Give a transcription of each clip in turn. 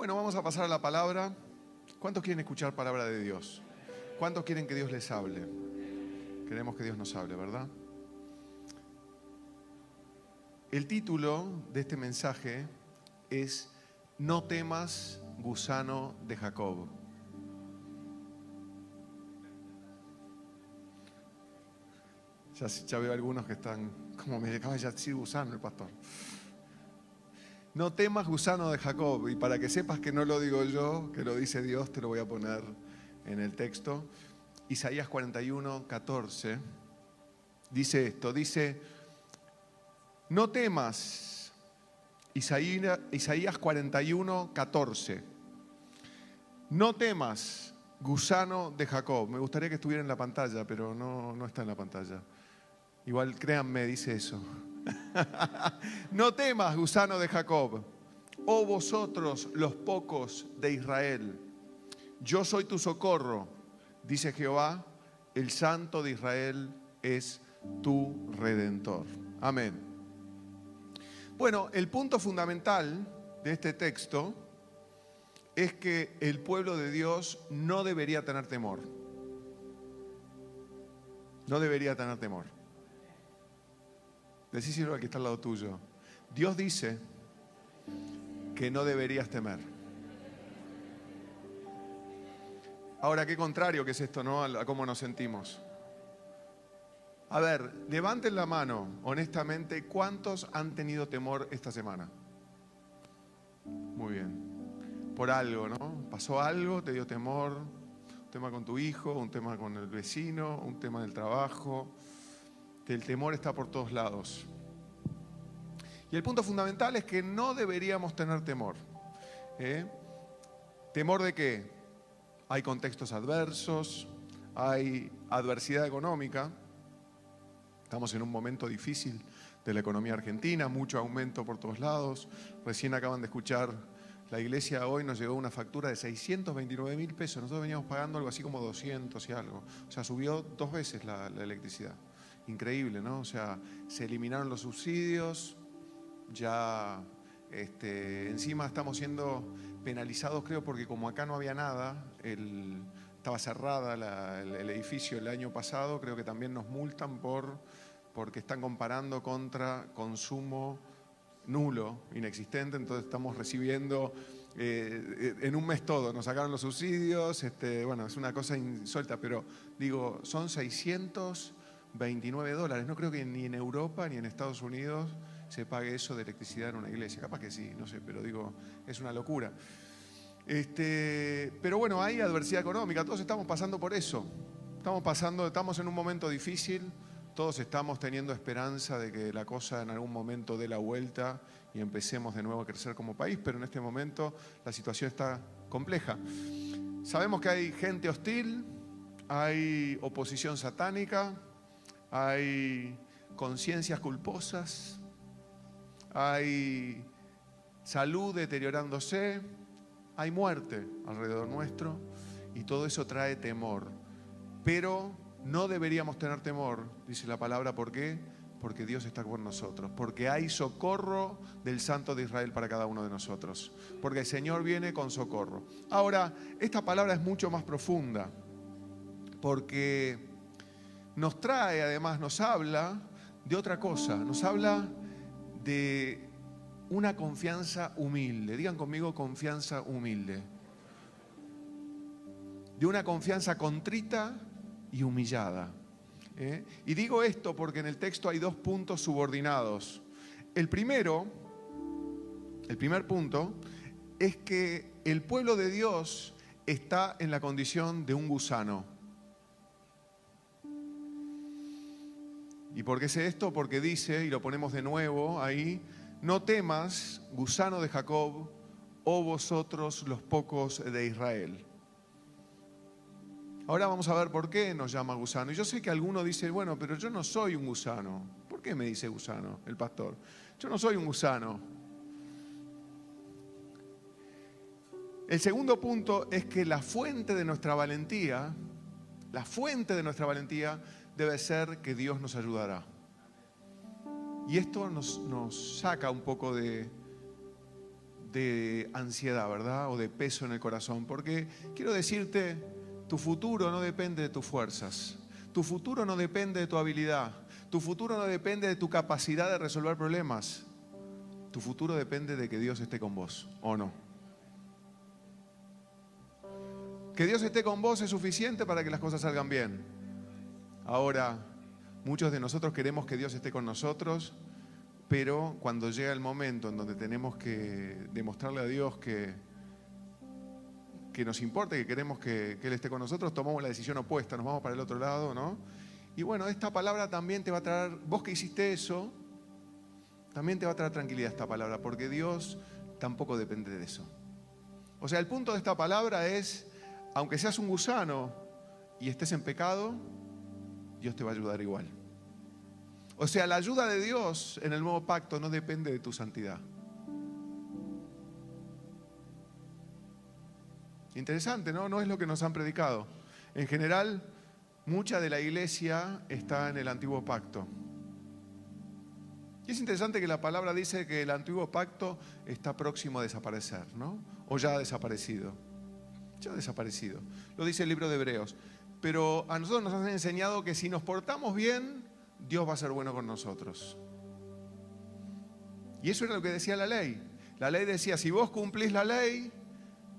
Bueno, vamos a pasar a la palabra. ¿Cuántos quieren escuchar palabra de Dios? ¿Cuántos quieren que Dios les hable? Queremos que Dios nos hable, ¿verdad? El título de este mensaje es No temas, gusano de Jacob. Ya veo algunos que están, como me acaba de decir gusano el pastor. No temas, gusano de Jacob. Y para que sepas que no lo digo yo, que lo dice Dios, te lo voy a poner en el texto. Isaías 41, 14. Dice esto, dice, no temas. Isaías 41, 14. No temas, gusano de Jacob. Me gustaría que estuviera en la pantalla, pero no está en la pantalla. Igual créanme, dice eso. No temas, gusano de Jacob, oh vosotros los pocos de Israel. Yo soy tu socorro, dice Jehová, el Santo de Israel es tu Redentor. Amén. Bueno, el punto fundamental de este texto es que el pueblo de Dios no debería tener temor. No debería tener temor. Decíselo al que está al lado tuyo. Dios dice que no deberías temer. Ahora, qué contrario que es esto, ¿no? A cómo nos sentimos. A ver, levanten la mano, honestamente, ¿cuántos han tenido temor esta semana? Muy bien. Por algo, ¿no? Pasó algo, te dio temor, un tema con tu hijo, un tema con el vecino, un tema del trabajo. El temor está por todos lados. Y el punto fundamental es que no deberíamos tener temor. ¿Temor de qué? Hay contextos adversos, hay adversidad económica. Estamos en un momento difícil de la economía argentina, mucho aumento por todos lados. Recién acaban de escuchar, la iglesia hoy nos llegó una factura de 629.000 pesos. Nosotros veníamos pagando algo así como 200 y algo. O sea, subió 2 veces la electricidad. Increíble, ¿no? O sea, se eliminaron los subsidios, ya encima estamos siendo penalizados, creo, porque como acá no había nada, estaba cerrada el edificio el año pasado, creo que también nos multan porque están comparando contra consumo nulo, inexistente, entonces estamos recibiendo en un mes todo, nos sacaron los subsidios, bueno, es una cosa insólita, pero digo, son $629. No creo que ni en Europa ni en Estados Unidos se pague eso de electricidad en una iglesia. Capaz que sí, no sé, pero digo, es una locura. Pero bueno, hay adversidad económica, todos estamos pasando por eso. Estamos en un momento difícil, todos estamos teniendo esperanza de que la cosa en algún momento dé la vuelta y empecemos de nuevo a crecer como país, pero en este momento la situación está compleja. Sabemos que hay gente hostil, hay oposición satánica, hay conciencias culposas, hay salud deteriorándose, hay muerte alrededor nuestro y todo eso trae temor. Pero no deberíamos tener temor, dice la palabra, ¿por qué? Porque Dios está con nosotros, porque hay socorro del Santo de Israel para cada uno de nosotros, porque el Señor viene con socorro. Ahora, esta palabra es mucho más profunda, porque nos trae, además, nos habla de otra cosa, nos habla de una confianza humilde. Digan conmigo, confianza humilde. De una confianza contrita y humillada. Y digo esto porque en el texto hay 2 puntos subordinados. El primer punto es que el pueblo de Dios está en la condición de un gusano. ¿Y por qué sé esto? Porque dice, y lo ponemos de nuevo ahí, no temas, gusano de Jacob, oh vosotros los pocos de Israel. Ahora vamos a ver por qué nos llama gusano. Y yo sé que alguno dice, bueno, pero yo no soy un gusano. ¿Por qué me dice gusano el pastor? Yo no soy un gusano. El segundo punto es que la fuente de nuestra valentía debe ser que Dios nos ayudará. Y esto nos saca un poco de de ansiedad, ¿verdad? O de peso en el corazón. Porque quiero decirte, tu futuro no depende de tus fuerzas. Tu futuro no depende de tu habilidad. Tu futuro no depende de tu capacidad de resolver problemas. Tu futuro depende de que Dios esté con vos, ¿o no? Que Dios esté con vos es suficiente para que las cosas salgan bien. Ahora, muchos de nosotros queremos que Dios esté con nosotros, pero cuando llega el momento en donde tenemos que demostrarle a Dios que nos importa, que queremos que Él esté con nosotros, tomamos la decisión opuesta, nos vamos para el otro lado, ¿no? Y bueno, esta palabra también te va a traer, vos que hiciste eso, también te va a traer tranquilidad esta palabra, porque Dios tampoco depende de eso. O sea, el punto de esta palabra es, aunque seas un gusano y estés en pecado, Dios te va a ayudar igual. O sea, la ayuda de Dios en el nuevo pacto no depende de tu santidad. Interesante, ¿no? No es lo que nos han predicado. En general, mucha de la iglesia está en el antiguo pacto. Y es interesante que la palabra dice que el antiguo pacto está próximo a desaparecer, ¿no? O ya ha desaparecido. Ya ha desaparecido. Lo dice el libro de Hebreos. Pero a nosotros nos han enseñado que si nos portamos bien, Dios va a ser bueno con nosotros. Y eso era lo que decía la ley. La ley decía, si vos cumplís la ley,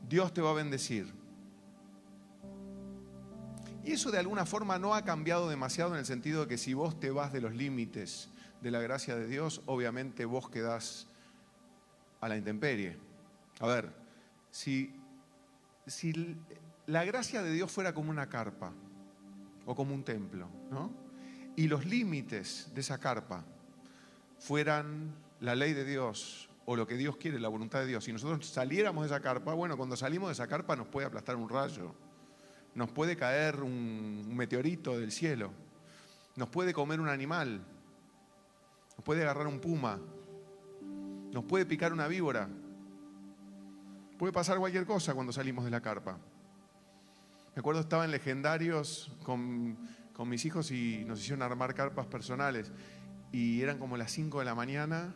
Dios te va a bendecir. Y eso de alguna forma no ha cambiado demasiado en el sentido de que si vos te vas de los límites de la gracia de Dios, obviamente vos quedás a la intemperie. A ver, si la gracia de Dios fuera como una carpa o como un templo, ¿no? Y los límites de esa carpa fueran la ley de Dios o lo que Dios quiere, la voluntad de Dios, si nosotros saliéramos de esa carpa, bueno, cuando salimos de esa carpa nos puede aplastar un rayo, nos puede caer un meteorito del cielo, nos puede comer un animal, nos puede agarrar un puma, nos puede picar una víbora, puede pasar cualquier cosa cuando salimos de la carpa. Me acuerdo, estaba en Legendarios con mis hijos y nos hicieron armar carpas personales y eran como las 5 de la mañana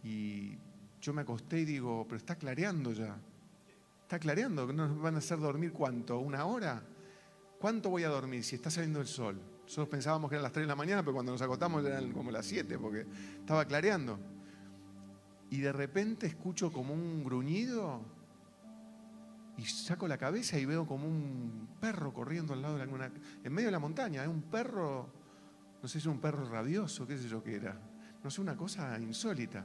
y yo me acosté y digo, pero está clareando ya, está clareando, ¿nos van a hacer dormir cuánto? ¿1 hora? ¿Cuánto voy a dormir si está saliendo el sol? Nosotros pensábamos que eran las 3 de la mañana, pero cuando nos acostamos eran como las 7 porque estaba clareando. Y de repente escucho como un gruñido y saco la cabeza y veo como un perro corriendo al lado de en medio de la montaña, un perro, no sé si es un perro rabioso, qué sé yo qué era, no sé, una cosa insólita.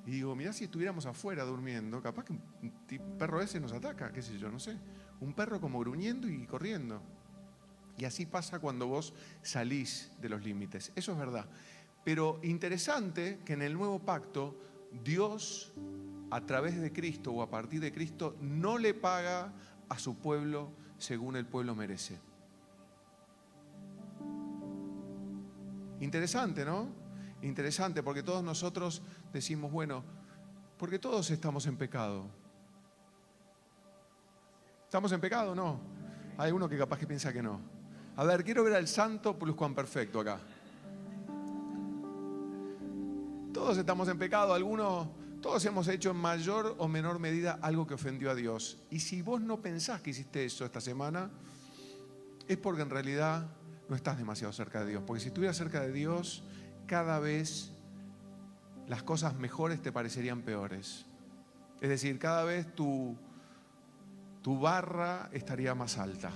Y digo, mirá, si estuviéramos afuera durmiendo, capaz que un perro ese nos ataca, qué sé yo, no sé. Un perro como gruñendo y corriendo. Y así pasa cuando vos salís de los límites. Eso es verdad. Pero interesante que en el nuevo pacto, Dios, a través de Cristo o a partir de Cristo, no le paga a su pueblo según el pueblo merece. Interesante, ¿no? Interesante, porque todos nosotros decimos, bueno, porque todos estamos en pecado. ¿Estamos en pecado o no? Hay uno que capaz que piensa que no. A ver, quiero ver al santo pluscuamperfecto acá. Todos estamos en pecado, todos hemos hecho en mayor o menor medida algo que ofendió a Dios. Y si vos no pensás que hiciste eso esta semana, es porque en realidad no estás demasiado cerca de Dios. Porque si estuvieras cerca de Dios, cada vez las cosas mejores te parecerían peores. Es decir, cada vez tu barra estaría más alta.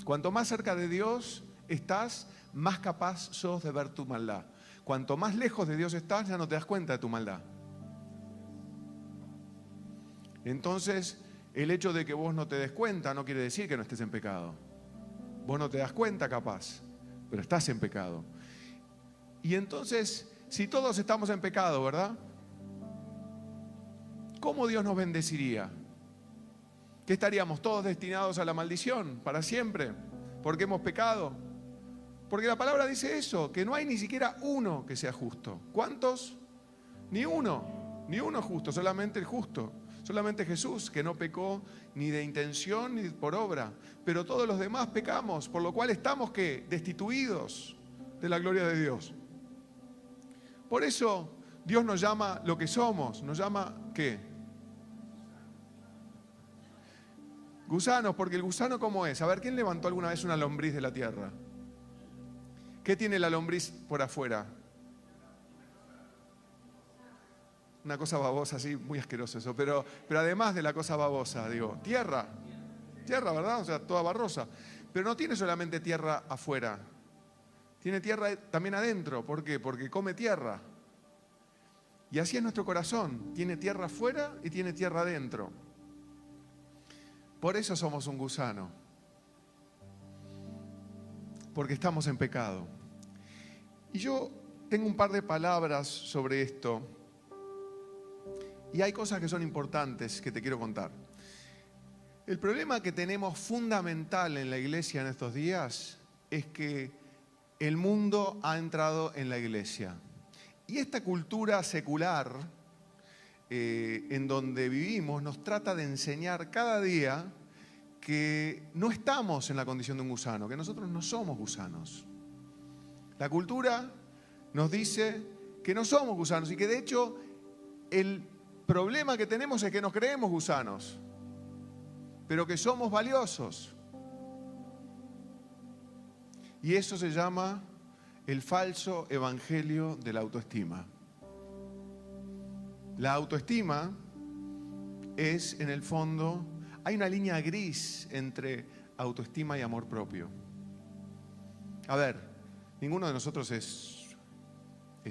Cuanto más cerca de Dios estás, más capaz sos de ver tu maldad. Cuanto más lejos de Dios estás, ya no te das cuenta de tu maldad. Entonces, el hecho de que vos no te des cuenta no quiere decir que no estés en pecado. Vos no te das cuenta capaz, pero estás en pecado. Y entonces, si todos estamos en pecado, ¿verdad? ¿Cómo Dios nos bendeciría? ¿Que estaríamos todos destinados a la maldición para siempre? ¿Porque hemos pecado? Porque la palabra dice eso, que no hay ni siquiera uno que sea justo. ¿Cuántos? Ni uno justo, solamente el justo. Solamente Jesús, que no pecó ni de intención ni por obra. Pero todos los demás pecamos, por lo cual estamos, ¿qué? Destituidos de la gloria de Dios. Por eso Dios nos llama lo que somos, nos llama, ¿qué? Gusanos, porque el gusano ¿cómo es? A ver, ¿quién levantó alguna vez una lombriz de la tierra? ¿Qué tiene la lombriz por afuera? Una cosa babosa, sí, muy asqueroso eso, pero además de la cosa babosa, digo, tierra, ¿verdad? O sea, toda barrosa. Pero no tiene solamente tierra afuera, tiene tierra también adentro. ¿Por qué? Porque come tierra. Y así es nuestro corazón, tiene tierra afuera y tiene tierra adentro. Por eso somos un gusano, porque estamos en pecado. Y yo tengo un par de palabras sobre esto, y hay cosas que son importantes que te quiero contar. El problema que tenemos fundamental en la iglesia en estos días es que el mundo ha entrado en la iglesia. Y esta cultura secular en donde vivimos nos trata de enseñar cada día que no estamos en la condición de un gusano, que nosotros no somos gusanos. La cultura nos dice que no somos gusanos y que de hecho el problema que tenemos es que nos creemos gusanos, pero que somos valiosos. Y eso se llama el falso evangelio de la autoestima. La autoestima es, en el fondo, hay una línea gris entre autoestima y amor propio. A ver, ninguno de nosotros es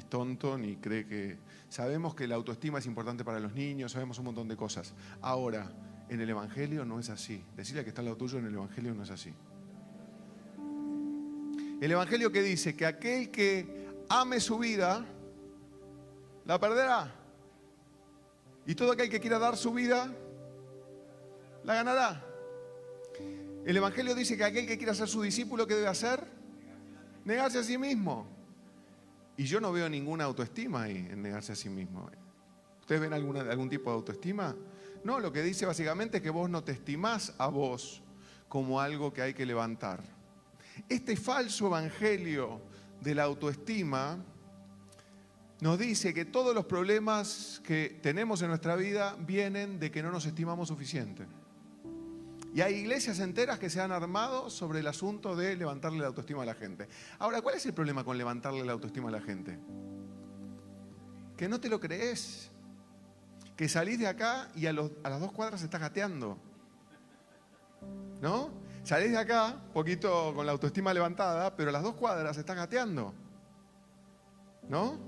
tonto ni cree que... Sabemos que la autoestima es importante para los niños, sabemos un montón de cosas. Ahora, en el evangelio no es así. Decirle que está al lado tuyo, en el evangelio no es así. El evangelio que dice que aquel que ame su vida, la perderá. Y todo aquel que quiera dar su vida, la ganará. El evangelio dice que aquel que quiera ser su discípulo, ¿qué debe hacer? Negarse a sí mismo. Y yo no veo ninguna autoestima ahí, en negarse a sí mismo. ¿Ustedes ven algún tipo de autoestima? No, lo que dice básicamente es que vos no te estimás a vos como algo que hay que levantar. Este falso evangelio de la autoestima nos dice que todos los problemas que tenemos en nuestra vida vienen de que no nos estimamos suficiente. Y hay iglesias enteras que se han armado sobre el asunto de levantarle la autoestima a la gente. Ahora, ¿cuál es el problema con levantarle la autoestima a la gente? Que no te lo crees. Que salís de acá y a las 2 cuadras estás gateando. ¿No? Salís de acá, poquito con la autoestima levantada, pero a las 2 cuadras estás gateando. ¿No?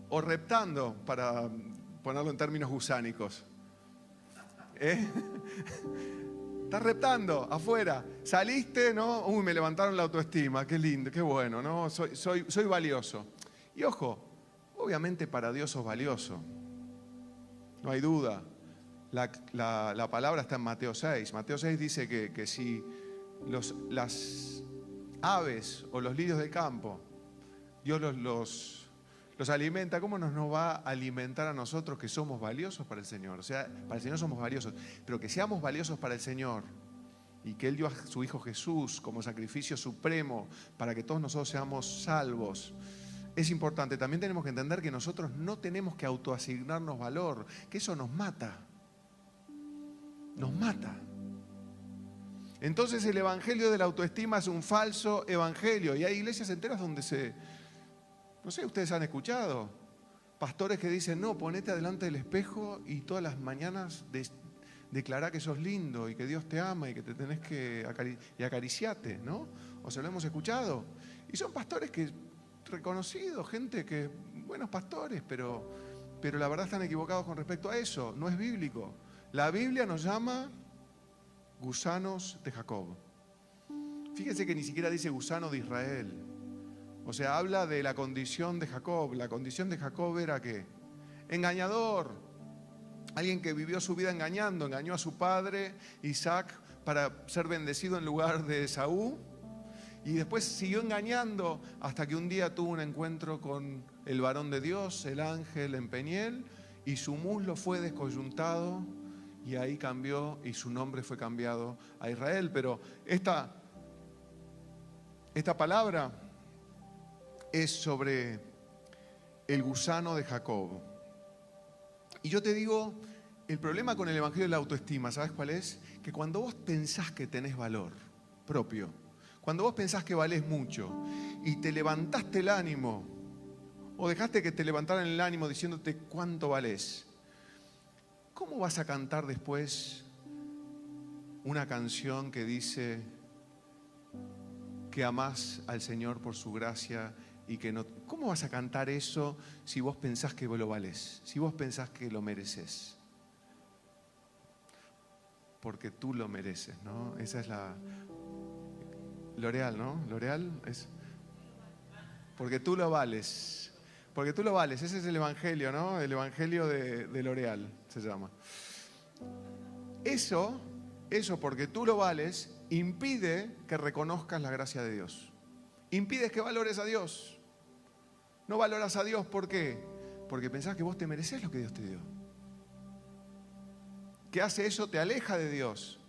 O reptando, para ponerlo en términos gusánicos. Estás reptando afuera. Saliste, ¿no? Uy, me levantaron la autoestima, qué lindo, qué bueno, ¿no? Soy valioso. Y ojo, obviamente para Dios sos valioso. No hay duda. La palabra está en Mateo 6. Mateo 6 dice que si las aves o los lirios del campo, Dios los alimenta, ¿cómo nos va a alimentar a nosotros que somos valiosos para el Señor? O sea, para el Señor somos valiosos, pero que seamos valiosos para el Señor y que Él dio a su Hijo Jesús como sacrificio supremo para que todos nosotros seamos salvos. Es importante. También tenemos que entender que nosotros no tenemos que autoasignarnos valor, que eso nos mata. Nos mata. Entonces el evangelio de la autoestima es un falso evangelio y hay iglesias enteras donde no sé, ustedes han escuchado pastores que dicen, no, ponete adelante del espejo y todas las mañanas declará que sos lindo y que Dios te ama y que te tenés que acariciarte, ¿no? O sea, lo hemos escuchado. Y son pastores que reconocidos, gente que, buenos pastores, pero la verdad están equivocados con respecto a eso. No es bíblico. La Biblia nos llama gusanos de Jacob. Fíjense que ni siquiera dice gusano de Israel. O sea, habla de la condición de Jacob. La condición de Jacob era ¿qué? Engañador. Alguien que vivió su vida engañando. Engañó a su padre, Isaac, para ser bendecido en lugar de Esaú. Y después siguió engañando hasta que un día tuvo un encuentro con el varón de Dios, el ángel en Peniel, y su muslo fue descoyuntado y ahí cambió y su nombre fue cambiado a Israel. Pero esta palabra es sobre el gusano de Jacob. Y yo te digo, El problema con el evangelio de la autoestima, ¿sabes cuál es? Que cuando vos pensás que tenés valor propio, cuando vos pensás que valés mucho y te levantaste el ánimo o dejaste que te levantaran el ánimo diciéndote cuánto valés, ¿cómo vas a cantar después una canción que dice que amás al Señor por su gracia y que no? ¿Cómo vas a cantar eso si vos pensás que lo valés? Si vos pensás que lo mereces. Porque tú lo mereces, ¿no? Esa es la L'Oreal, ¿no? L'Oreal es porque tú lo vales. Porque tú lo vales. Ese es el evangelio, ¿no? El evangelio de L'Oreal se llama. Eso porque tú lo vales impide que reconozcas la gracia de Dios. Impide que valores a Dios. No valoras a Dios, ¿por qué? Porque pensás que vos te mereces lo que Dios te dio. ¿Qué hace eso? Te aleja de Dios.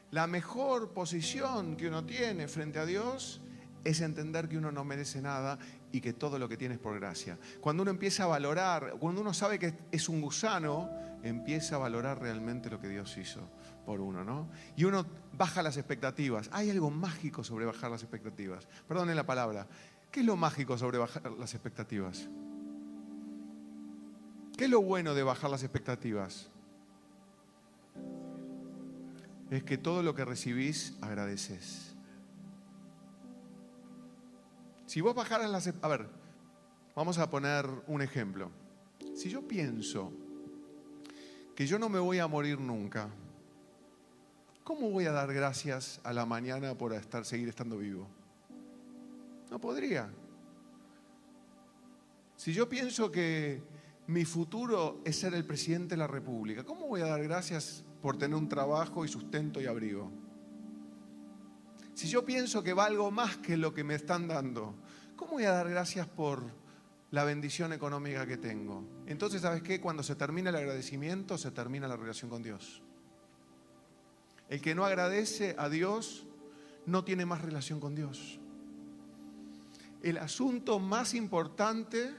La mejor posición que uno tiene frente a Dios es entender que uno no merece nada y que todo lo que tiene es por gracia. Cuando uno empieza a valorar, cuando uno sabe que es un gusano, empieza a valorar realmente lo que Dios hizo por uno, ¿no? Y uno baja las expectativas. Hay algo mágico sobre bajar las expectativas. Perdonen la palabra. ¿Qué es lo mágico sobre bajar las expectativas? ¿Qué es lo bueno de bajar las expectativas? Es que todo lo que recibís, agradeces. Si vos bajaras las... A ver, vamos a poner un ejemplo. Si yo pienso que yo no me voy a morir nunca, ¿cómo voy a dar gracias a la mañana por seguir estando vivo? No podría. Si yo pienso que mi futuro es ser el presidente de la República, ¿cómo voy a dar gracias por tener un trabajo y sustento y abrigo? Si yo pienso que valgo más que lo que me están dando, ¿cómo voy a dar gracias por la bendición económica que tengo? Entonces, ¿sabes qué? Cuando se termina el agradecimiento, se termina la relación con Dios. El que no agradece a Dios no tiene más relación con Dios. El asunto más importante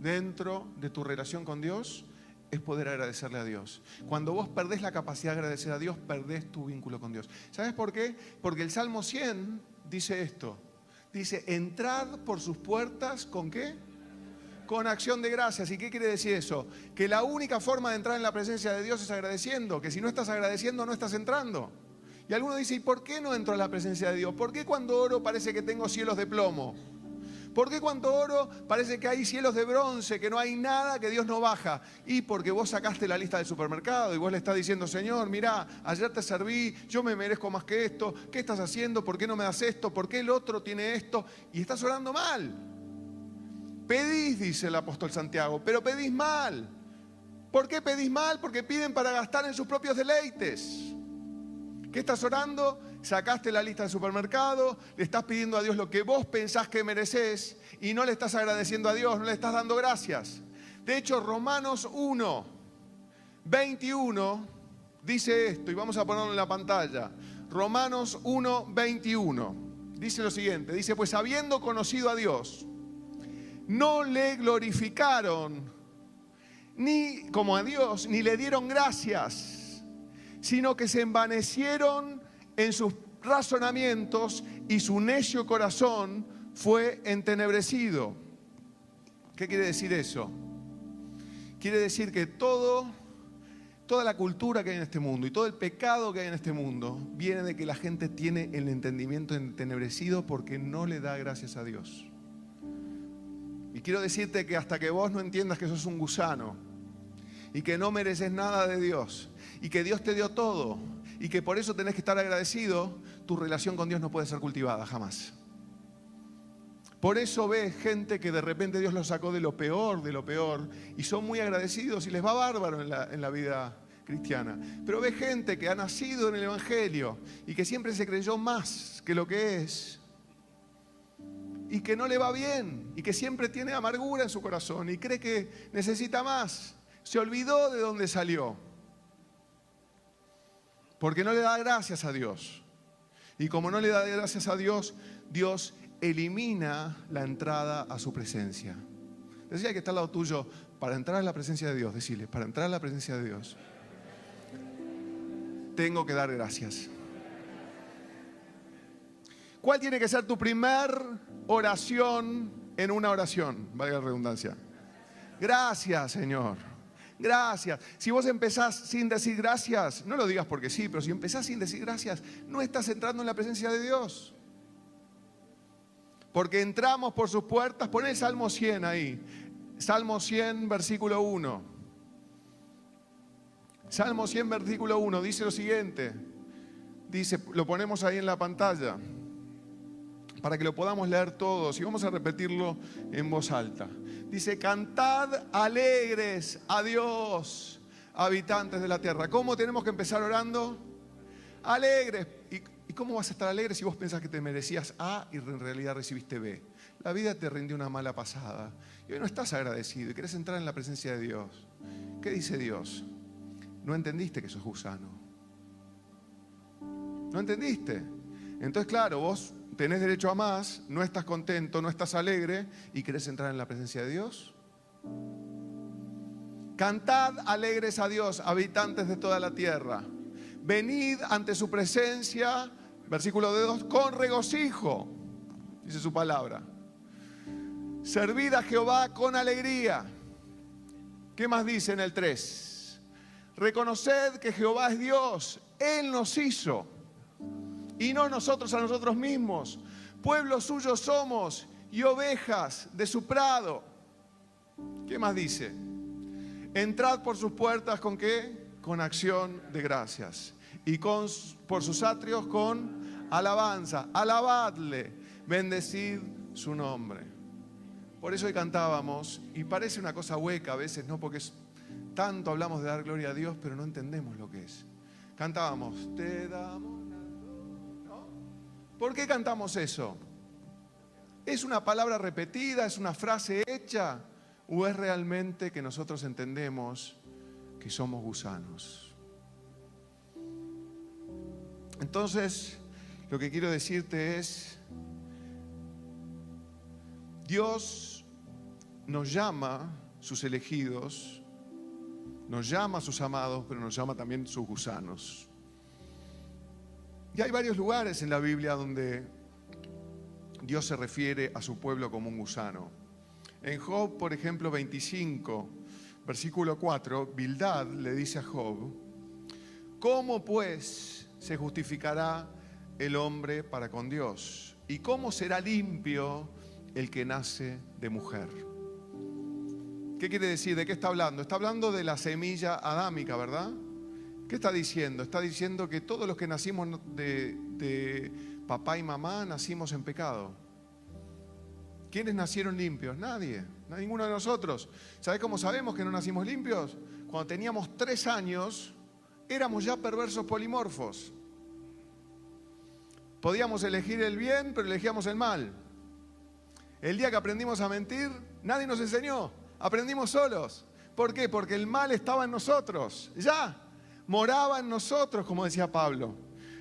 dentro de tu relación con Dios es poder agradecerle a Dios. Cuando vos perdés la capacidad de agradecer a Dios, perdés tu vínculo con Dios. ¿Sabes por qué? Porque el Salmo 100 dice esto. Dice, entrad por sus puertas, ¿con qué? Con acción de gracias. ¿Y qué quiere decir eso? Que la única forma de entrar en la presencia de Dios es agradeciendo. Que si no estás agradeciendo, no estás entrando. Y alguno dice, ¿y por qué no entro a la presencia de Dios? ¿Por qué cuando oro parece que tengo cielos de plomo? ¿Por qué cuando oro parece que hay cielos de bronce, que no hay nada, que Dios no baja? Y porque vos sacaste la lista del supermercado y vos le estás diciendo, Señor, mirá, ayer te serví, yo me merezco más que esto, ¿qué estás haciendo? ¿Por qué no me das esto? ¿Por qué el otro tiene esto? Y estás orando mal. Pedís, dice el apóstol Santiago, pero pedís mal. ¿Por qué pedís mal? Porque piden para gastar en sus propios deleites. ¿Qué estás orando? Sacaste la lista del supermercado, le estás pidiendo a Dios lo que vos pensás que mereces y no le estás agradeciendo a Dios, no le estás dando gracias. De hecho, Romanos 1, 21 dice esto, y vamos a ponerlo en la pantalla. Romanos 1, 21 dice lo siguiente, dice, pues habiendo conocido a Dios, no le glorificaron ni como a Dios, ni le dieron gracias, sino que se envanecieron en sus razonamientos y su necio corazón fue entenebrecido. ¿Qué quiere decir eso? Quiere decir que toda la cultura que hay en este mundo y todo el pecado que hay en este mundo viene de que la gente tiene el entendimiento entenebrecido porque no le da gracias a Dios. Y quiero decirte que hasta que vos no entiendas que sos un gusano y que no mereces nada de Dios y que Dios te dio todo y que por eso tenés que estar agradecido, tu relación con Dios no puede ser cultivada jamás. Por eso ves gente que de repente Dios los sacó de lo peor y son muy agradecidos y les va bárbaro en la vida cristiana. Pero ves gente que ha nacido en el Evangelio y que siempre se creyó más que lo que es y que no le va bien y que siempre tiene amargura en su corazón y cree que necesita más. Se olvidó de dónde salió. Porque no le da gracias a Dios. Y como no le da gracias a Dios, Dios elimina la entrada a su presencia. Decía que está al lado tuyo, para entrar a la presencia de Dios, decirle, para entrar a la presencia de Dios, tengo que dar gracias. ¿Cuál tiene que ser tu primer oración en una oración? Valga la redundancia. Gracias, Señor. Gracias. Si vos empezás sin decir gracias, no lo digas porque sí, pero si empezás sin decir gracias, no estás entrando en la presencia de Dios. Porque entramos por sus puertas. Pon el Salmo 100 ahí. Salmo 100, versículo 1. Salmo 100, versículo 1, dice lo siguiente. Dice, lo ponemos ahí en la pantalla, para que lo podamos leer todos, y vamos a repetirlo en voz alta. Dice, cantad alegres a Dios, habitantes de la tierra. ¿Cómo tenemos que empezar orando? Alegres. ¿Y cómo vas a estar alegre si vos pensás que te merecías A y en realidad recibiste B? La vida te rindió una mala pasada y hoy no estás agradecido y querés entrar en la presencia de Dios. ¿Qué dice Dios? No entendiste que sos gusano. No entendiste. Entonces, claro, vos tenés derecho a más, no estás contento, no estás alegre y querés entrar en la presencia de Dios. Cantad alegres a Dios, habitantes de toda la tierra. Venid ante su presencia, versículo 2, con regocijo, dice su palabra. Servid a Jehová con alegría. ¿Qué más dice en el 3? Reconoced que Jehová es Dios, Él nos hizo y no nosotros a nosotros mismos. Pueblo suyo somos y ovejas de su prado. ¿Qué más dice? Entrad por sus puertas ¿con qué? Con acción de gracias. Y por sus atrios con alabanza. Alabadle, bendecid su nombre. Por eso hoy cantábamos, y parece una cosa hueca a veces, ¿no? Porque tanto hablamos de dar gloria a Dios, pero no entendemos lo que es. Cantábamos, te damos, ¿no? ¿Por qué cantamos eso? ¿Es una palabra repetida? ¿Es una frase hecha? ¿O es realmente que nosotros entendemos que somos gusanos? Entonces, lo que quiero decirte es, Dios nos llama sus elegidos, nos llama a sus amados, pero nos llama también sus gusanos. Y hay varios lugares en la Biblia donde Dios se refiere a su pueblo como un gusano. En Job, por ejemplo, 25, versículo 4, Bildad le dice a Job, ¿cómo pues se justificará el hombre para con Dios? ¿Y cómo será limpio el que nace de mujer? ¿Qué quiere decir? ¿De qué está hablando? Está hablando de la semilla adámica, ¿verdad? ¿Qué está diciendo? Está diciendo que todos los que nacimos de papá y mamá nacimos en pecado. ¿Quiénes nacieron limpios? Nadie, ninguno de nosotros. ¿Sabés cómo sabemos que no nacimos limpios? Cuando teníamos 3 años, éramos ya perversos polimorfos. Podíamos elegir el bien, pero elegíamos el mal. El día que aprendimos a mentir, nadie nos enseñó. Aprendimos solos. ¿Por qué? Porque el mal estaba en nosotros. Ya, moraba en nosotros, como decía Pablo.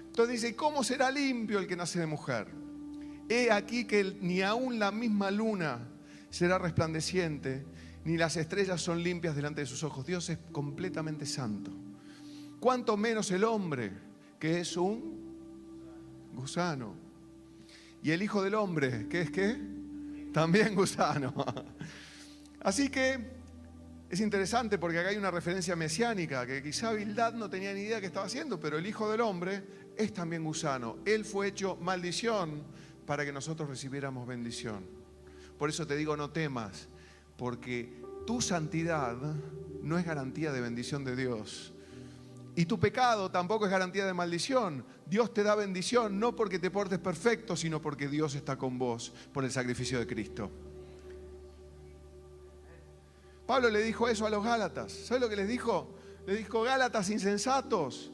Entonces dice, ¿cómo será limpio el que nace de mujer? He aquí que ni aún la misma luna será resplandeciente, ni las estrellas son limpias delante de sus ojos. Dios es completamente santo. Cuánto menos el hombre, que es un gusano. Y el Hijo del Hombre, ¿qué es qué? También gusano. Así que es interesante porque acá hay una referencia mesiánica que quizá Bildad no tenía ni idea que estaba haciendo, pero el Hijo del Hombre es también gusano. Él fue hecho maldición para que nosotros recibiéramos bendición. Por eso te digo, no temas, porque tu santidad no es garantía de bendición de Dios. Y tu pecado tampoco es garantía de maldición. Dios te da bendición no porque te portes perfecto, sino porque Dios está con vos por el sacrificio de Cristo. Pablo le dijo eso a los Gálatas. ¿Sabes lo que les dijo? Les dijo, Gálatas insensatos,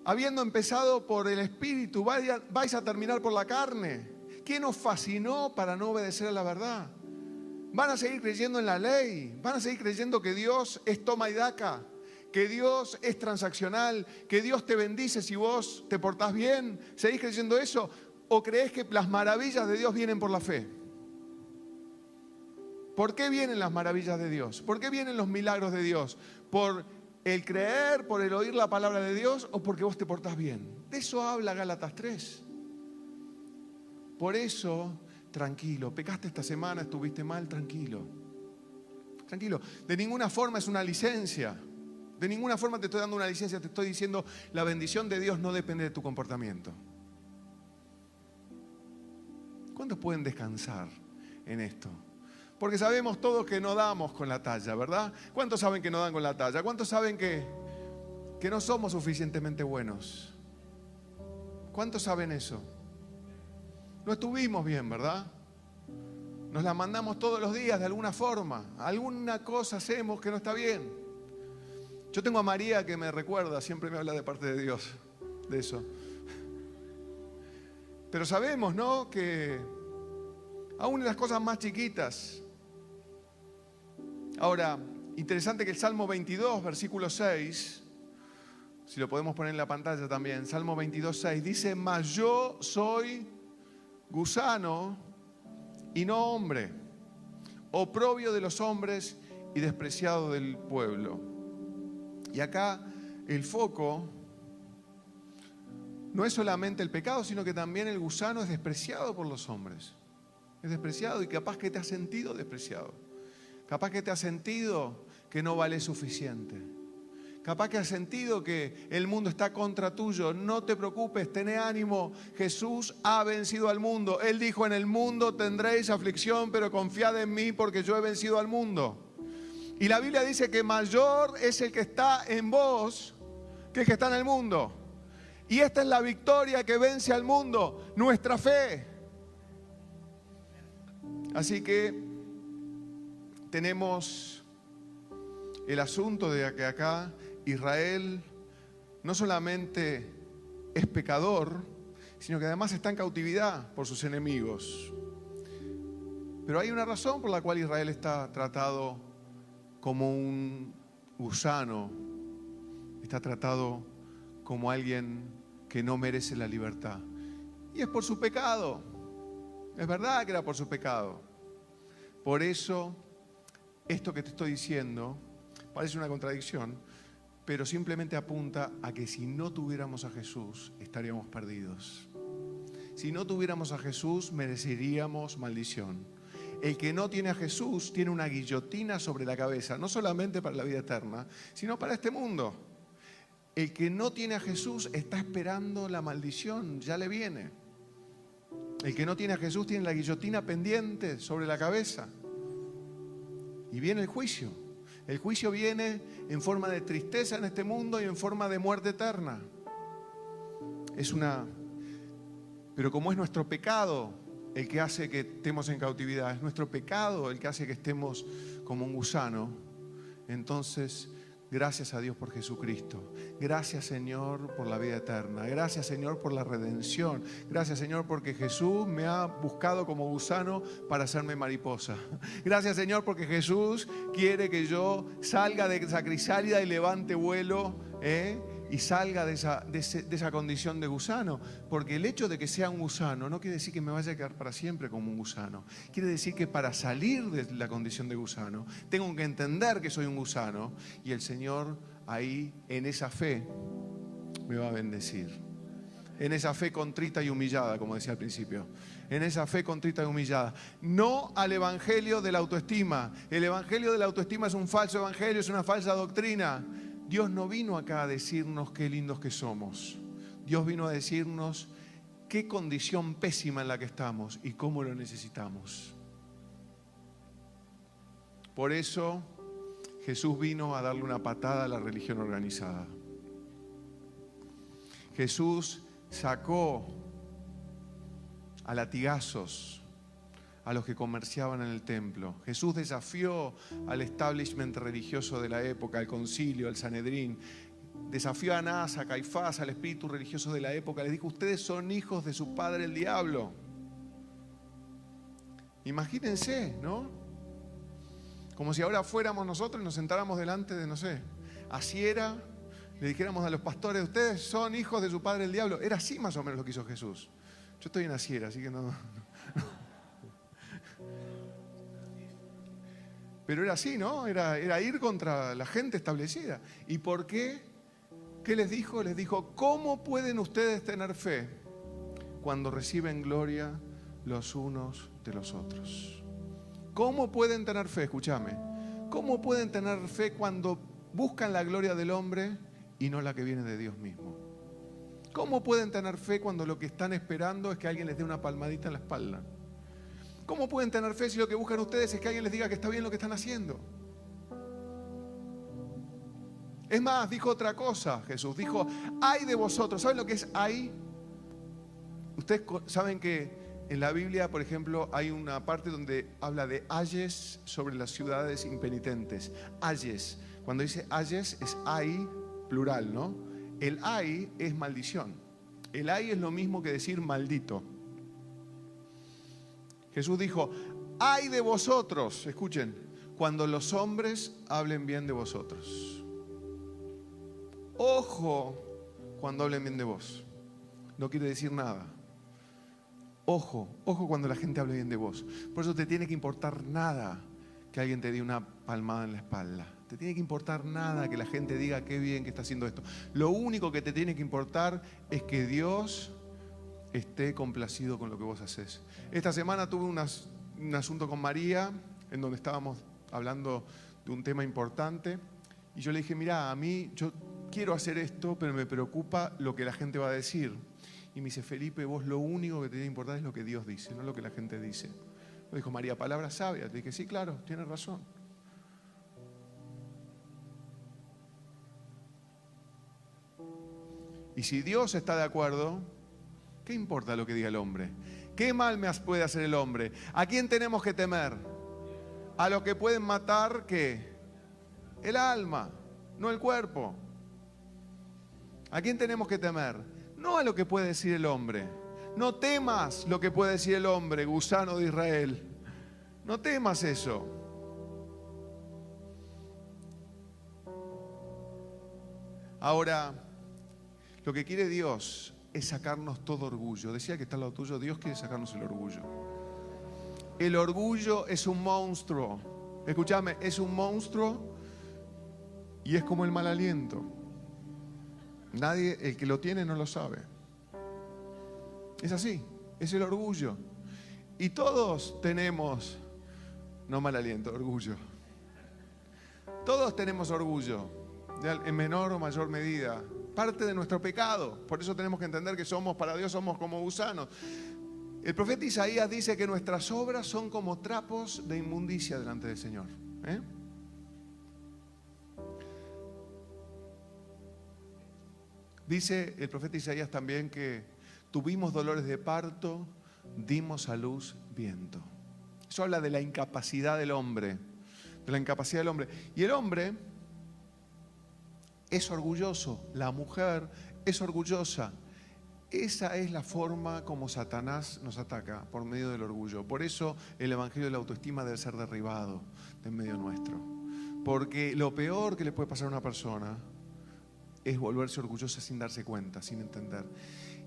habiendo empezado por el Espíritu, vais a terminar por la carne. ¿Quién os fascinó para no obedecer a la verdad? Van a seguir creyendo en la ley, van a seguir creyendo que Dios es toma y daca, que Dios es transaccional, que Dios te bendice si vos te portás bien. ¿Seguís creyendo eso? ¿O creés que las maravillas de Dios vienen por la fe? ¿Por qué vienen las maravillas de Dios? ¿Por qué vienen los milagros de Dios? Por ¿El creer por el oír la palabra de Dios o porque vos te portás bien? De eso habla Gálatas 3. Por eso, tranquilo, pecaste esta semana, estuviste mal, tranquilo. Tranquilo, de ninguna forma es una licencia. De ninguna forma te estoy dando una licencia, te estoy diciendo la bendición de Dios no depende de tu comportamiento. ¿Cuántos pueden descansar en esto? Porque sabemos todos que no damos con la talla, ¿verdad? ¿Cuántos saben que no dan con la talla? ¿Cuántos saben que no somos suficientemente buenos? ¿Cuántos saben eso? No estuvimos bien, ¿verdad? Nos la mandamos todos los días de alguna forma. Alguna cosa hacemos que no está bien. Yo tengo a María que me recuerda, siempre me habla de parte de Dios, de eso. Pero sabemos, ¿no? Que aún en las cosas más chiquitas. Ahora, interesante que el Salmo 22, versículo 6, si lo podemos poner en la pantalla también, Salmo 22, 6, dice: mas yo soy gusano y no hombre, oprobio de los hombres y despreciado del pueblo. Y acá el foco no es solamente el pecado, sino que también el gusano es despreciado por los hombres. Es despreciado y capaz que te has sentido despreciado. Capaz que te has sentido que no vale suficiente. Capaz que has sentido que el mundo está contra tuyo. No te preocupes, ten ánimo. Jesús ha vencido al mundo. Él dijo: en el mundo tendréis aflicción, pero confiad en mí porque yo he vencido al mundo. Y la Biblia dice que mayor es el que está en vos que el que está en el mundo. Y esta es la victoria que vence al mundo, nuestra fe. Así que tenemos el asunto de que acá Israel no solamente es pecador, sino que además está en cautividad por sus enemigos. Pero hay una razón por la cual Israel está tratado como un gusano, está tratado como alguien que no merece la libertad. Y es por su pecado. Es verdad que era por su pecado. Por eso, esto que te estoy diciendo parece una contradicción, pero simplemente apunta a que si no tuviéramos a Jesús, estaríamos perdidos. Si no tuviéramos a Jesús, mereceríamos maldición. El que no tiene a Jesús tiene una guillotina sobre la cabeza, no solamente para la vida eterna, sino para este mundo. El que no tiene a Jesús está esperando la maldición, ya le viene. El que no tiene a Jesús tiene la guillotina pendiente sobre la cabeza. Y viene el juicio. El juicio viene en forma de tristeza en este mundo y en forma de muerte eterna. Pero como es nuestro pecado el que hace que estemos en cautividad, es nuestro pecado el que hace que estemos como un gusano, entonces gracias a Dios por Jesucristo. Gracias, Señor, por la vida eterna. Gracias, Señor, por la redención. Gracias, Señor, porque Jesús me ha buscado como gusano para hacerme mariposa. Gracias, Señor, porque Jesús quiere que yo salga de esa crisálida y levante vuelo, y salga de esa condición de gusano. Porque el hecho de que sea un gusano no quiere decir que me vaya a quedar para siempre como un gusano. Quiere decir que para salir de la condición de gusano tengo que entender que soy un gusano, y el Señor ahí en esa fe me va a bendecir. En esa fe contrita y humillada, como decía al principio. En esa fe contrita y humillada. No al evangelio de la autoestima. El evangelio de la autoestima es un falso evangelio, es una falsa doctrina. Dios no vino acá a decirnos qué lindos que somos. Dios vino a decirnos qué condición pésima en la que estamos y cómo lo necesitamos. Por eso Jesús vino a darle una patada a la religión organizada. Jesús sacó a latigazos a los que comerciaban en el templo. Jesús desafió al establishment religioso de la época, al concilio, al Sanedrín. Desafió a Anás, a Caifás, al espíritu religioso de la época. Les dijo: ustedes son hijos de su padre el diablo. Imagínense, ¿no? Como si ahora fuéramos nosotros y nos sentáramos delante de, no sé, Asiera, le dijéramos a los pastores: ustedes son hijos de su padre el diablo. Era así más o menos lo que hizo Jesús. Yo estoy en Asiera, así que no. Pero era así, ¿no? Era ir contra la gente establecida. ¿Y por qué? ¿Qué les dijo? Les dijo, ¿cómo pueden ustedes tener fe cuando reciben gloria los unos de los otros? ¿Cómo pueden tener fe? Escúchame. ¿Cómo pueden tener fe cuando buscan la gloria del hombre y no la que viene de Dios mismo? ¿Cómo pueden tener fe cuando lo que están esperando es que alguien les dé una palmadita en la espalda? ¿Cómo pueden tener fe si lo que buscan ustedes es que alguien les diga que está bien lo que están haciendo? Es más, dijo otra cosa Jesús. Dijo, ay de vosotros. ¿Saben lo que es ay? Ustedes saben que en la Biblia, por ejemplo, hay una parte donde habla de ayes sobre las ciudades impenitentes. Ayes. Cuando dice ayes es ay, plural, ¿no? El ay es maldición. El ay es lo mismo que decir maldito. Jesús dijo, ay de vosotros, escuchen, cuando los hombres hablen bien de vosotros. Ojo cuando hablen bien de vos. No quiere decir nada. Ojo cuando la gente hable bien de vos. Por eso te tiene que importar nada que alguien te dé una palmada en la espalda. Te tiene que importar nada que la gente diga qué bien que está haciendo esto. Lo único que te tiene que importar es que Dios esté complacido con lo que vos haces. Esta semana tuve un asunto con María, en donde estábamos hablando de un tema importante, y yo le dije, mirá, a mí, yo quiero hacer esto, pero me preocupa lo que la gente va a decir. Y me dice, Felipe, vos lo único que te tiene que importar es lo que Dios dice, no lo que la gente dice. Me dijo, María, palabras sabias. Le dije, sí, claro, tienes razón. Y si Dios está de acuerdo, ¿qué importa lo que diga el hombre? ¿Qué mal me puede hacer el hombre? ¿A quién tenemos que temer? A lo que pueden matar, ¿qué? El alma, no el cuerpo. ¿A quién tenemos que temer? No a lo que puede decir el hombre. No temas lo que puede decir el hombre, gusano de Israel. No temas eso. Ahora, lo que quiere Dios es sacarnos todo orgullo. Decía que está al lado tuyo, Dios quiere sacarnos el orgullo. El orgullo es un monstruo. Escúchame, es un monstruo y es como el mal aliento. Nadie, el que lo tiene no lo sabe. Es así, es el orgullo. Y todos tenemos, no mal aliento, orgullo. Todos tenemos orgullo, en menor o mayor medida. Parte de nuestro pecado. Por eso tenemos que entender que para Dios somos como gusanos. El profeta Isaías dice que nuestras obras son como trapos de inmundicia delante del Señor. Dice el profeta Isaías también que tuvimos dolores de parto, dimos a luz viento. Eso habla de la incapacidad del hombre. De la incapacidad del hombre. Y el hombre es orgulloso, la mujer es orgullosa. Esa es la forma como Satanás nos ataca, por medio del orgullo. Por eso el evangelio de la autoestima debe ser derribado de en medio nuestro. Porque lo peor que le puede pasar a una persona es volverse orgullosa sin darse cuenta, sin entender.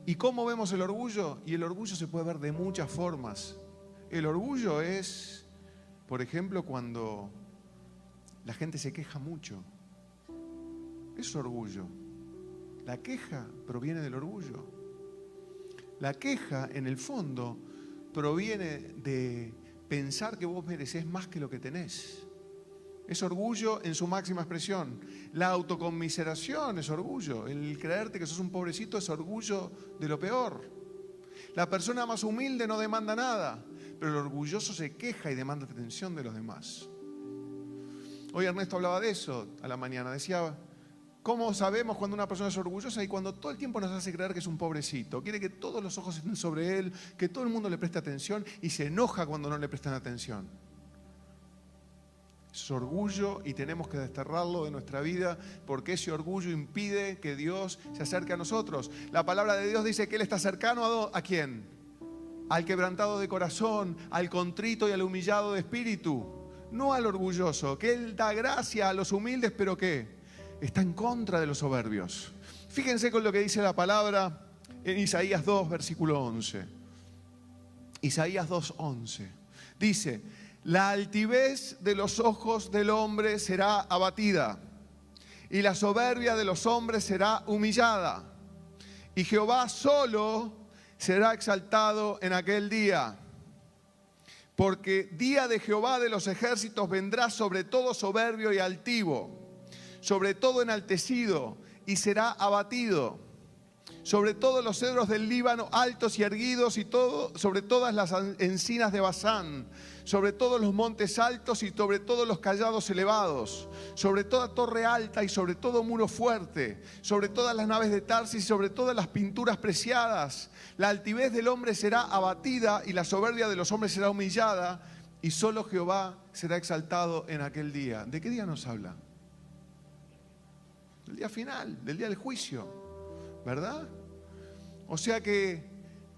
¿Y cómo vemos el orgullo? Y el orgullo se puede ver de muchas formas. El orgullo es, por ejemplo, cuando la gente se queja mucho. Es orgullo. La queja proviene del orgullo. La queja, en el fondo, proviene de pensar que vos merecés más que lo que tenés. Es orgullo en su máxima expresión. La autoconmiseración es orgullo. El creerte que sos un pobrecito es orgullo de lo peor. La persona más humilde no demanda nada, pero el orgulloso se queja y demanda atención de los demás. Hoy Ernesto hablaba de eso a la mañana. Decía, ¿cómo sabemos cuando una persona es orgullosa? Y cuando todo el tiempo nos hace creer que es un pobrecito. Quiere que todos los ojos estén sobre él, que todo el mundo le preste atención y se enoja cuando no le prestan atención. Es orgullo y tenemos que desterrarlo de nuestra vida porque ese orgullo impide que Dios se acerque a nosotros. La palabra de Dios dice que Él está cercano ¿a quién? Al quebrantado de corazón, al contrito y al humillado de espíritu. No al orgulloso, que Él da gracia a los humildes, pero ¿qué? Está en contra de los soberbios. Fíjense con lo que dice la palabra en Isaías 2, versículo 11. Isaías 2, 11. Dice, La altivez de los ojos del hombre será abatida, y la soberbia de los hombres será humillada. Y Jehová solo será exaltado en aquel día. Porque día de Jehová de los ejércitos vendrá sobre todo soberbio y altivo, sobre todo enaltecido, y será abatido. Sobre todos los cedros del Líbano altos y erguidos, y sobre todas las encinas de Basán, sobre todos los montes altos y sobre todos los callados elevados, sobre toda torre alta y sobre todo muro fuerte, sobre todas las naves de Tarsis y sobre todas las pinturas preciadas. La altivez del hombre será abatida y la soberbia de los hombres será humillada, y solo Jehová será exaltado en aquel día. ¿De qué día nos habla? Del día final, del día del juicio, ¿verdad? O sea que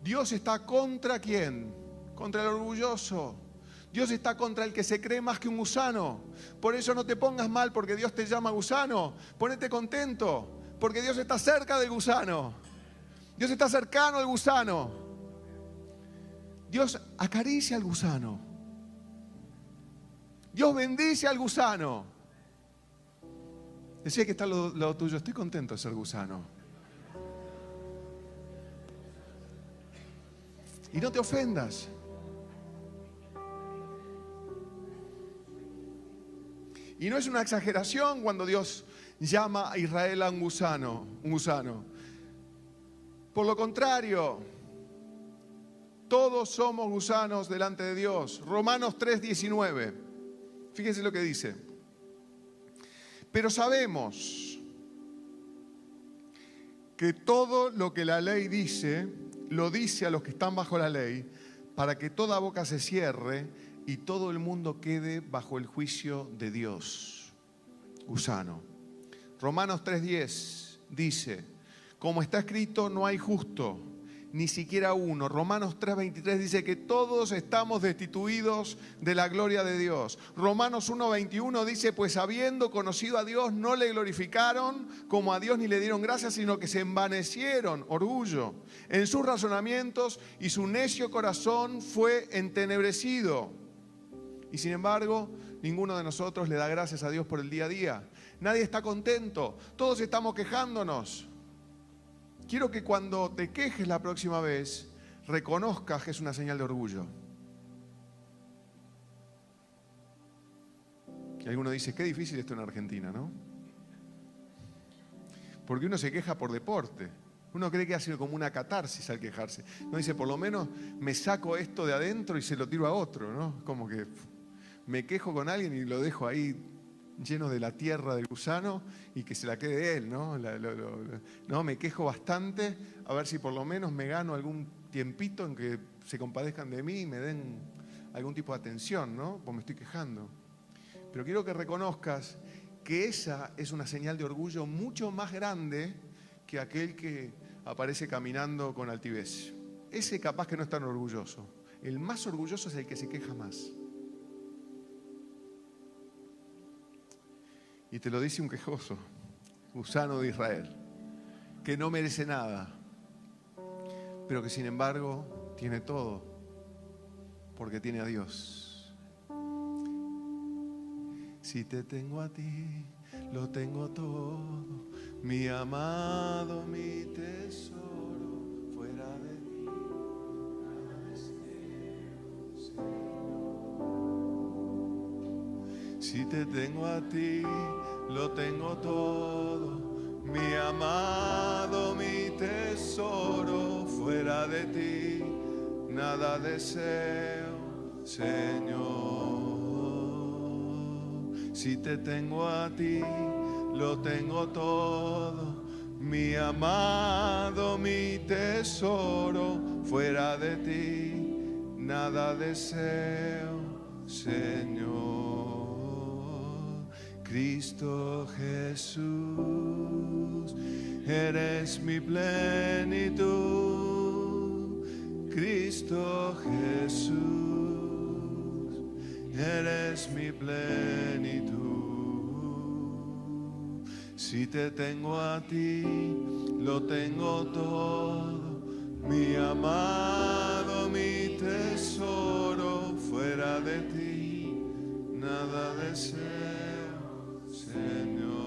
Dios está contra ¿quién? Contra el orgulloso. Dios está contra el que se cree más que un gusano. Por eso no te pongas mal porque Dios te llama gusano. Ponete contento porque Dios está cerca del gusano. Dios está cercano al gusano. Dios acaricia al gusano. Dios bendice al gusano. Decía que está al lado tuyo, estoy contento de ser gusano. Y no te ofendas. Y no es una exageración cuando Dios llama a Israel a un gusano. Por lo contrario, todos somos gusanos delante de Dios. Romanos 3:19. Fíjense lo que dice. Pero sabemos que todo lo que la ley dice, lo dice a los que están bajo la ley, para que toda boca se cierre y todo el mundo quede bajo el juicio de Dios. Gusano. Romanos 3:10 dice, como está escrito, no hay justo, ni siquiera uno. Romanos 3:23 dice que todos estamos destituidos de la gloria de Dios. Romanos 1:21 dice, pues habiendo conocido a Dios, no le glorificaron como a Dios ni le dieron gracias, sino que se envanecieron, orgullo, en sus razonamientos, y su necio corazón fue entenebrecido. Y sin embargo, ninguno de nosotros le da gracias a Dios por el día a día. Nadie está contento, todos estamos quejándonos. Quiero que cuando te quejes la próxima vez, reconozcas que es una señal de orgullo. Y alguno dice, qué difícil esto en Argentina, ¿no? Porque uno se queja por deporte. Uno cree que ha sido como una catarsis al quejarse. No dice, por lo menos me saco esto de adentro y se lo tiro a otro, ¿no? Como que me quejo con alguien y lo dejo ahí lleno de la tierra del gusano y que se la quede él, ¿no? No, me quejo bastante, a ver si por lo menos me gano algún tiempito en que se compadezcan de mí y me den algún tipo de atención, ¿no? Pues me estoy quejando. Pero quiero que reconozcas que esa es una señal de orgullo mucho más grande que aquel que aparece caminando con altivez. Ese capaz que no es tan orgulloso. El más orgulloso es el que se queja más. Y te lo dice un quejoso, gusano de Israel, que no merece nada, pero que sin embargo tiene todo, porque tiene a Dios. Si te tengo a ti, lo tengo todo, mi amado, mi tesoro, fuera de ti, nada deseo, Señor. Si te tengo a ti, lo tengo todo, mi amado, mi tesoro, fuera de ti, nada deseo, Señor. Si te tengo a ti, lo tengo todo, mi amado, mi tesoro, fuera de ti, nada deseo, Señor. Cristo Jesús, eres mi plenitud. Cristo Jesús, eres mi plenitud. Si te tengo a ti, lo tengo todo, mi amado, mi tesoro, fuera de ti, nada deseo, Señor.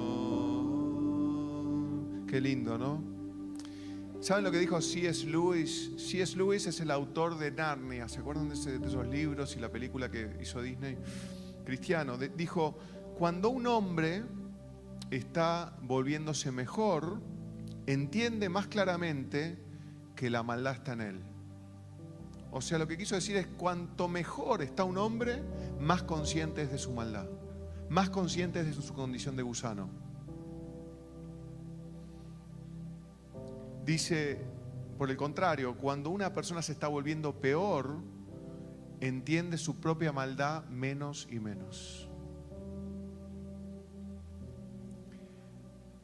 Qué lindo, ¿no? ¿Saben lo que dijo C.S. Lewis? C.S. Lewis es el autor de Narnia. ¿Se acuerdan de esos libros y la película que hizo Disney? Cristiano. Dijo, cuando un hombre está volviéndose mejor, entiende más claramente que la maldad está en él. O sea, lo que quiso decir es, cuanto mejor está un hombre, más consciente es de su maldad, más consciente es de su condición de gusano. Dice, por el contrario, cuando una persona se está volviendo peor, entiende su propia maldad menos y menos.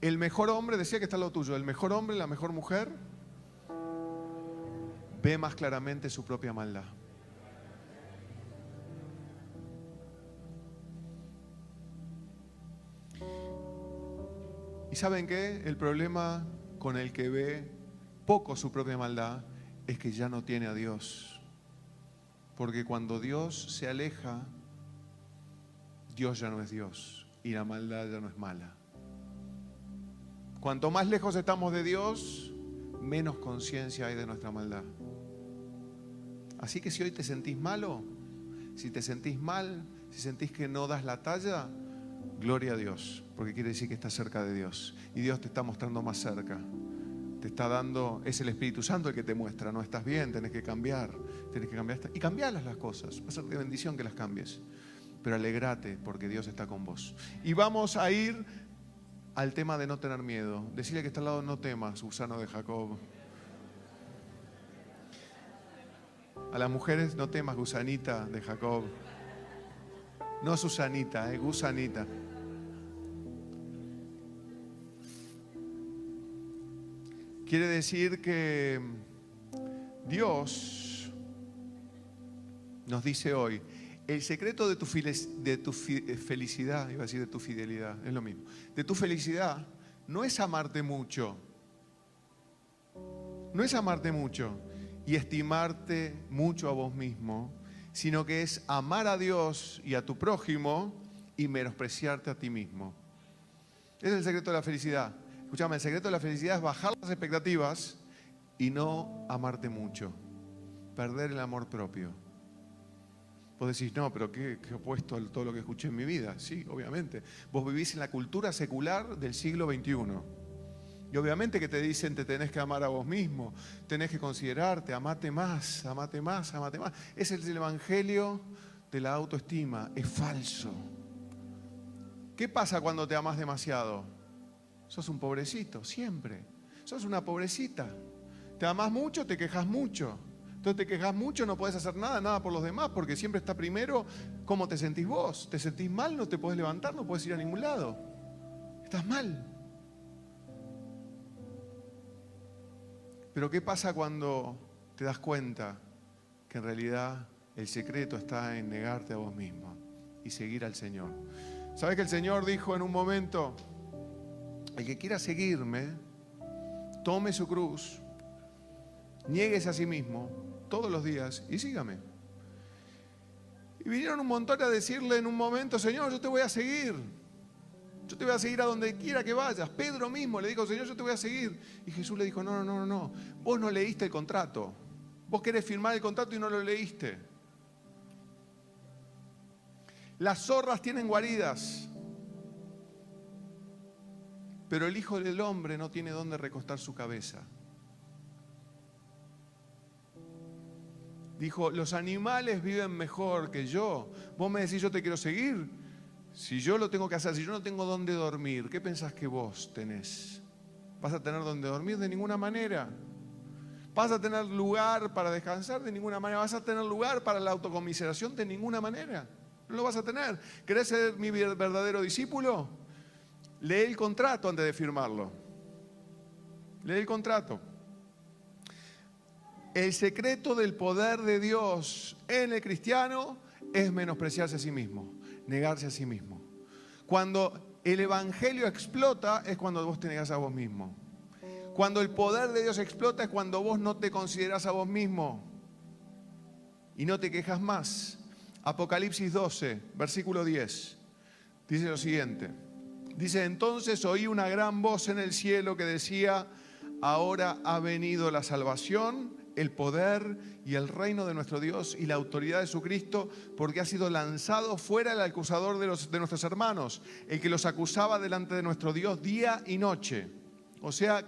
El mejor hombre, decía que está lo tuyo, el mejor hombre, la mejor mujer, ve más claramente su propia maldad. ¿Y saben qué? El problema con el que ve poco su propia maldad es que ya no tiene a Dios. Porque cuando Dios se aleja, Dios ya no es Dios y la maldad ya no es mala. Cuanto más lejos estamos de Dios, menos conciencia hay de nuestra maldad. Así que si hoy te sentís malo, si te sentís mal, si sentís que no das la talla, gloria a Dios, porque quiere decir que estás cerca de Dios. Y Dios te está mostrando más cerca. Te está dando, es el Espíritu Santo el que te muestra, no estás bien, tenés que cambiar. Y cambiarlas las cosas, va a ser de bendición que las cambies. Pero alegrate porque Dios está con vos. Y vamos a ir al tema de no tener miedo. Decirle que está al lado, no temas, gusano de Jacob. A las mujeres, no temas, gusanita de Jacob. No Susanita, gusanita. Quiere decir que Dios nos dice hoy, el secreto de tu felicidad, iba a decir de tu fidelidad, es lo mismo, de tu felicidad no es amarte mucho, no es amarte mucho y estimarte mucho a vos mismo, sino que es amar a Dios y a tu prójimo y menospreciarte a ti mismo. Ese es el secreto de la felicidad. Escúchame, el secreto de la felicidad es bajar las expectativas y no amarte mucho, perder el amor propio. Vos decís, no, pero qué opuesto a todo lo que escuché en mi vida. Sí, obviamente. Vos vivís en la cultura secular del siglo XXI. Y obviamente que te dicen, te tenés que amar a vos mismo, tenés que considerarte, amate más, amate más, amate más. Ese es el evangelio de la autoestima, es falso. ¿Qué pasa cuando te amas demasiado? Sos un pobrecito, siempre. Sos una pobrecita. Te amás mucho, te quejas mucho. Entonces te quejas mucho, no podés hacer nada por los demás, porque siempre está primero cómo te sentís vos. Te sentís mal, no te podés levantar, no podés ir a ningún lado. Estás mal. Pero ¿qué pasa cuando te das cuenta que en realidad el secreto está en negarte a vos mismo y seguir al Señor? ¿Sabés que el Señor dijo en un momento, el que quiera seguirme, tome su cruz, niéguese a sí mismo todos los días y sígame? Y vinieron un montón a decirle en un momento, Señor, yo te voy a seguir. Yo te voy a seguir a donde quiera que vayas. Pedro mismo le dijo, Señor, yo te voy a seguir. Y Jesús le dijo, no. Vos no leíste el contrato. Vos querés firmar el contrato y no lo leíste. Las zorras tienen guaridas, pero el Hijo del Hombre no tiene dónde recostar su cabeza. Dijo, los animales viven mejor que yo. Vos me decís, yo te quiero seguir. Si yo lo tengo que hacer, si yo no tengo dónde dormir, ¿qué pensás que vos tenés? ¿Vas a tener dónde dormir? De ninguna manera. ¿Vas a tener lugar para descansar? De ninguna manera. ¿Vas a tener lugar para la autocomiseración? De ninguna manera. No lo vas a tener. ¿Querés ser mi verdadero discípulo? Lee el contrato antes de firmarlo. Lee el contrato. El secreto del poder de Dios en el cristiano es menospreciarse a sí mismo, negarse a sí mismo. Cuando el evangelio explota es cuando vos te negás a vos mismo. Cuando el poder de Dios explota es cuando vos no te considerás a vos mismo y no te quejas más. Apocalipsis 12, versículo 10. Dice lo siguiente. Dice, entonces oí una gran voz en el cielo que decía, ahora ha venido la salvación, el poder y el reino de nuestro Dios y la autoridad de su Cristo, porque ha sido lanzado fuera el acusador de nuestros hermanos, el que los acusaba delante de nuestro Dios día y noche. O sea,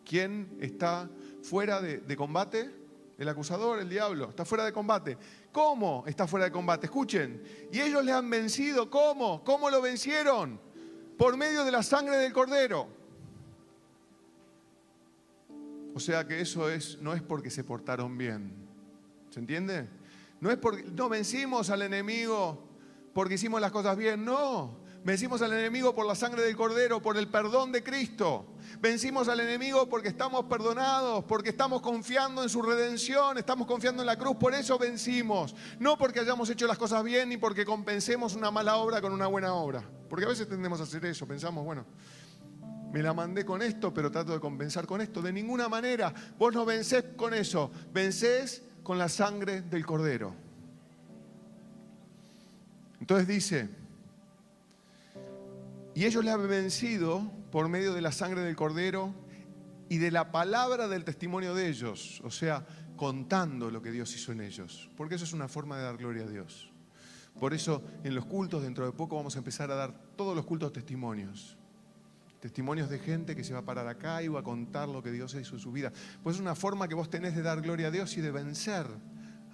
¿quién está fuera de combate? El acusador, el diablo, está fuera de combate. ¿Cómo está fuera de combate? Escuchen, y ellos le han vencido. ¿Cómo? ¿Cómo lo vencieron? Por medio de la sangre del Cordero. O sea que eso no es porque se portaron bien. ¿Se entiende? No vencimos al enemigo porque hicimos las cosas bien, no. Vencimos al enemigo por la sangre del Cordero, por el perdón de Cristo. Vencimos al enemigo porque estamos perdonados, porque estamos confiando en su redención, estamos confiando en la cruz, por eso vencimos. No porque hayamos hecho las cosas bien ni porque compensemos una mala obra con una buena obra. Porque a veces tendemos a hacer eso, pensamos, bueno, me la mandé con esto, pero trato de compensar con esto. De ninguna manera, vos no vencés con eso, vencés con la sangre del Cordero. Entonces dice, y ellos le han vencido por medio de la sangre del Cordero y de la palabra del testimonio de ellos, o sea, contando lo que Dios hizo en ellos, porque eso es una forma de dar gloria a Dios. Por eso en los cultos, dentro de poco vamos a empezar a dar todos los cultos testimonios. Testimonios de gente que se va a parar acá y va a contar lo que Dios hizo en su vida. Pues es una forma que vos tenés de dar gloria a Dios y de vencer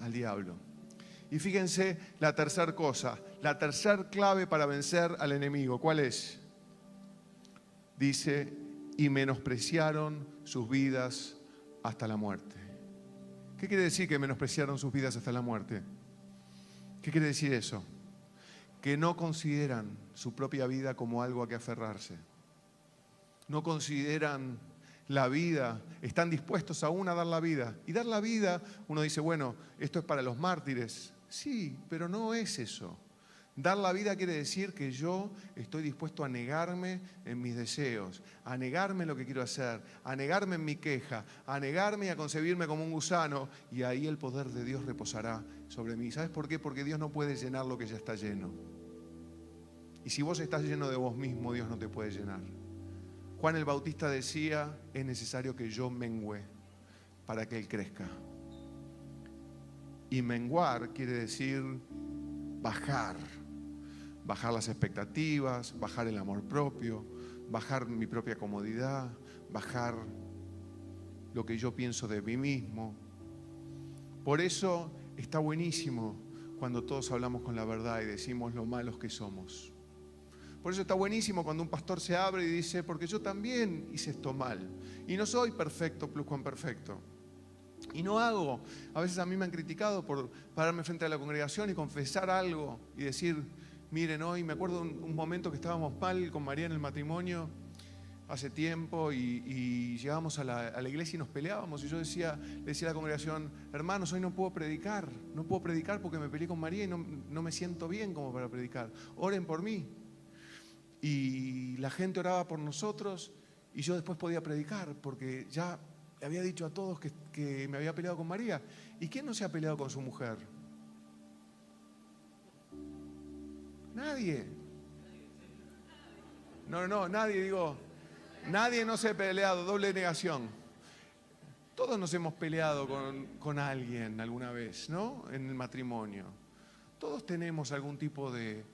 al diablo. Y fíjense la tercera cosa, la tercera clave para vencer al enemigo. ¿Cuál es? Dice, y menospreciaron sus vidas hasta la muerte. ¿Qué quiere decir que menospreciaron sus vidas hasta la muerte? ¿Qué quiere decir eso? Que no consideran su propia vida como algo a que aferrarse. No consideran la vida, están dispuestos aún a dar la vida. Y dar la vida, uno dice, bueno, esto es para los mártires. Sí, pero no es eso. Dar la vida quiere decir que yo estoy dispuesto a negarme en mis deseos, a negarme en lo que quiero hacer, a negarme en mi queja, a negarme y a concebirme como un gusano, y ahí el poder de Dios reposará sobre mí. ¿Sabes por qué? Porque Dios no puede llenar lo que ya está lleno. Y si vos estás lleno de vos mismo, Dios no te puede llenar. Juan el Bautista decía, es necesario que yo mengüe para que Él crezca. Y menguar quiere decir bajar las expectativas, bajar el amor propio, bajar mi propia comodidad, bajar lo que yo pienso de mí mismo. Por eso está buenísimo cuando todos hablamos con la verdad y decimos lo malos que somos. Por eso está buenísimo cuando un pastor se abre y dice, porque yo también hice esto mal. Y no soy perfecto, pluscuamperfecto. Y no hago. A veces a mí me han criticado por pararme frente a la congregación y confesar algo y decir, miren, hoy me acuerdo un momento que estábamos mal con María en el matrimonio hace tiempo y llegábamos a la iglesia y nos peleábamos. Y yo le decía a la congregación, hermanos, hoy no puedo predicar porque me peleé con María y no me siento bien como para predicar. Oren por mí. Y la gente oraba por nosotros y yo después podía predicar porque ya le había dicho a todos que me había peleado con María. ¿Y quién no se ha peleado con su mujer? Nadie. No, nadie, digo, nadie no se ha peleado, doble negación. Todos nos hemos peleado con alguien alguna vez, ¿no? En el matrimonio. Todos tenemos algún tipo de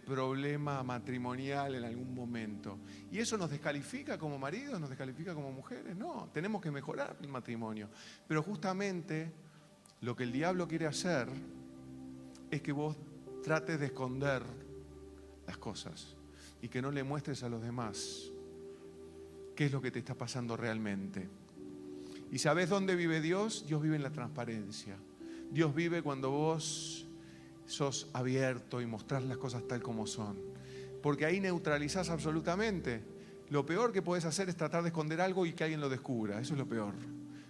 problema matrimonial en algún momento. ¿Y eso nos descalifica como maridos? ¿Nos descalifica como mujeres? No, tenemos que mejorar el matrimonio. Pero justamente lo que el diablo quiere hacer es que vos trates de esconder las cosas y que no le muestres a los demás qué es lo que te está pasando realmente. ¿Y sabés dónde vive Dios? Dios vive en la transparencia. Dios vive cuando vos sos abierto y mostrás las cosas tal como son. Porque ahí neutralizás absolutamente. Lo peor que podés hacer es tratar de esconder algo y que alguien lo descubra. Eso es lo peor.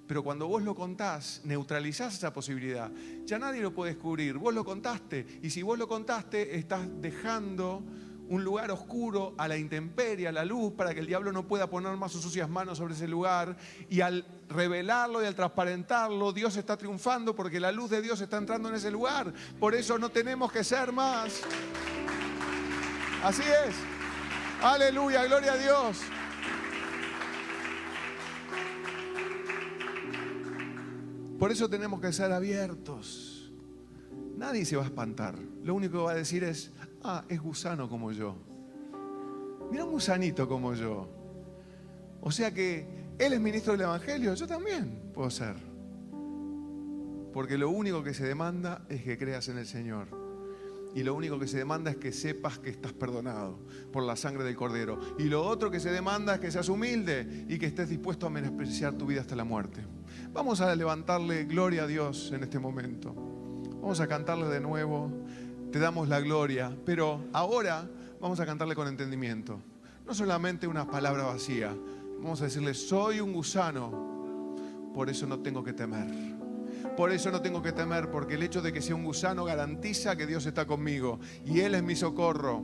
Pero cuando vos lo contás, neutralizás esa posibilidad. Ya nadie lo puede descubrir. Vos lo contaste. Y si vos lo contaste, estás dejando un lugar oscuro a la intemperie, a la luz, para que el diablo no pueda poner más sus sucias manos sobre ese lugar. Y al revelarlo y al transparentarlo, Dios está triunfando porque la luz de Dios está entrando en ese lugar. Por eso no tenemos que ser más. Así es. Aleluya, gloria a Dios. Por eso tenemos que ser abiertos. Nadie se va a espantar. Lo único que va a decir es, es gusano como yo. Mira un gusanito como yo. O sea que él es ministro del Evangelio, yo también puedo ser. Porque lo único que se demanda es que creas en el Señor. Y lo único que se demanda es que sepas que estás perdonado por la sangre del Cordero. Y lo otro que se demanda es que seas humilde y que estés dispuesto a menospreciar tu vida hasta la muerte. Vamos a levantarle gloria a Dios en este momento. Vamos a cantarle de nuevo. Te damos la gloria. Pero ahora vamos a cantarle con entendimiento. No solamente una palabra vacía. Vamos a decirle, soy un gusano, por eso no tengo que temer. Por eso no tengo que temer, porque el hecho de que sea un gusano garantiza que Dios está conmigo y Él es mi socorro.